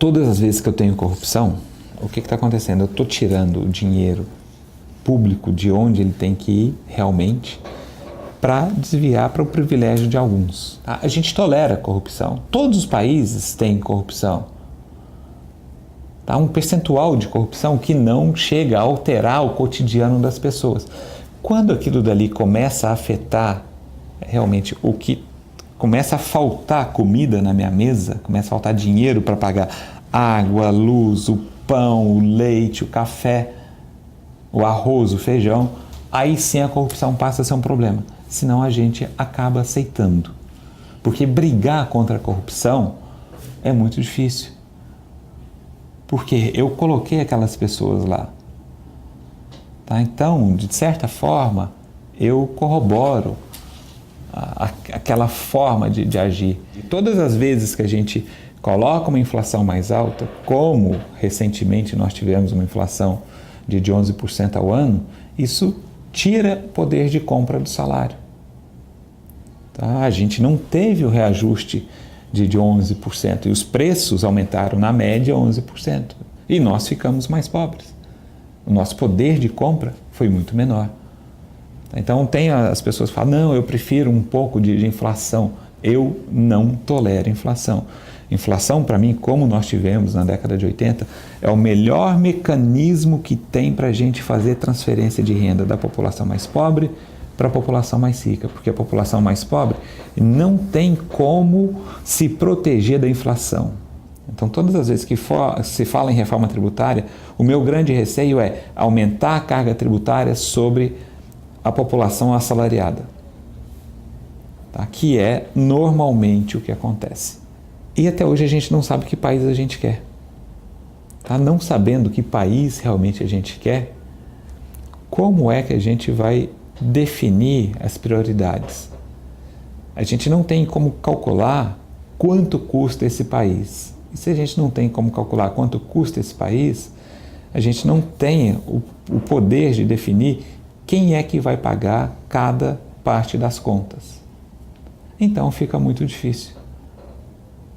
Todas as vezes que eu tenho corrupção, o que está acontecendo? Eu estou tirando o dinheiro público de onde ele tem que ir realmente para desviar para o privilégio de alguns. Tá? A gente tolera corrupção. Todos os países têm corrupção. Tá? Um percentual de corrupção que não chega a alterar o cotidiano das pessoas. Quando aquilo dali começa a afetar realmente o que começa a faltar comida na minha mesa, começa a faltar dinheiro para pagar água, luz, o pão, o leite, o café, o arroz, o feijão, aí sim a corrupção passa a ser um problema. Senão a gente acaba aceitando. Porque brigar contra a corrupção é muito difícil. Porque eu coloquei aquelas pessoas lá. Tá? Então, de certa forma, eu corroboro aquela forma de agir. E todas as vezes que a gente coloca uma inflação mais alta, como recentemente nós tivemos uma inflação de 11% ao ano, isso tira poder de compra do salário. Tá? A gente não teve o reajuste de 11% e os preços aumentaram na média 11% e nós ficamos mais pobres. O nosso poder de compra foi muito menor. Então tem as pessoas que falam, não, eu prefiro um pouco de inflação. Eu não tolero inflação. Inflação, para mim, como nós tivemos na década de 80, é o melhor mecanismo que tem para a gente fazer transferência de renda da população mais pobre para a população mais rica, porque a população mais pobre não tem como se proteger da inflação. Então, todas as vezes que se fala em reforma tributária, o meu grande receio é aumentar a carga tributária sobre a população assalariada, tá? Que é normalmente o que acontece. E até hoje a gente não sabe que país a gente quer. Tá? Não sabendo que país realmente a gente quer, como é que a gente vai definir as prioridades? A gente não tem como calcular quanto custa esse país. E se a gente não tem como calcular quanto custa esse país, a gente não tem o poder de definir quem é que vai pagar cada parte das contas. Então fica muito difícil.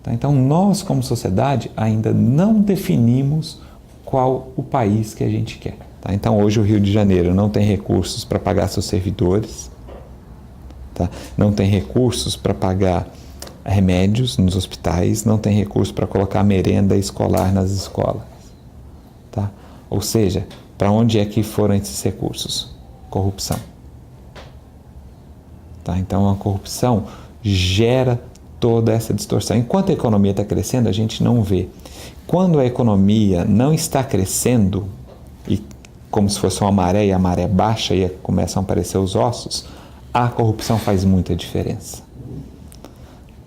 Tá? Então nós, como sociedade, ainda não definimos qual o país que a gente quer. Tá? Então hoje o Rio de Janeiro não tem recursos para pagar seus servidores, tá? Não tem recursos para pagar remédios nos hospitais, não tem recurso para colocar merenda escolar nas escolas. Tá? Ou seja, para onde é que foram esses recursos? Corrupção. Tá? Então a corrupção gera toda essa distorção. Enquanto a economia está crescendo, a gente não vê. Quando a economia não está crescendo, e como se fosse uma maré e a maré baixa e começam a aparecer os ossos, a corrupção faz muita diferença.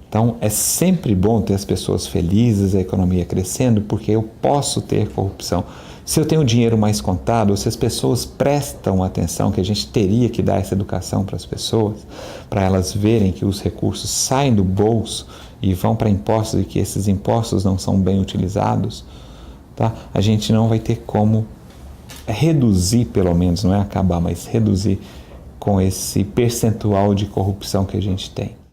Então é sempre bom ter as pessoas felizes, a economia crescendo, porque eu posso ter corrupção. Se eu tenho dinheiro mais contado, ou se as pessoas prestam atenção, que a gente teria que dar essa educação para as pessoas, para elas verem que os recursos saem do bolso e vão para impostos e que esses impostos não são bem utilizados, tá? A gente não vai ter como reduzir, pelo menos, não é acabar, mas reduzir com esse percentual de corrupção que a gente tem.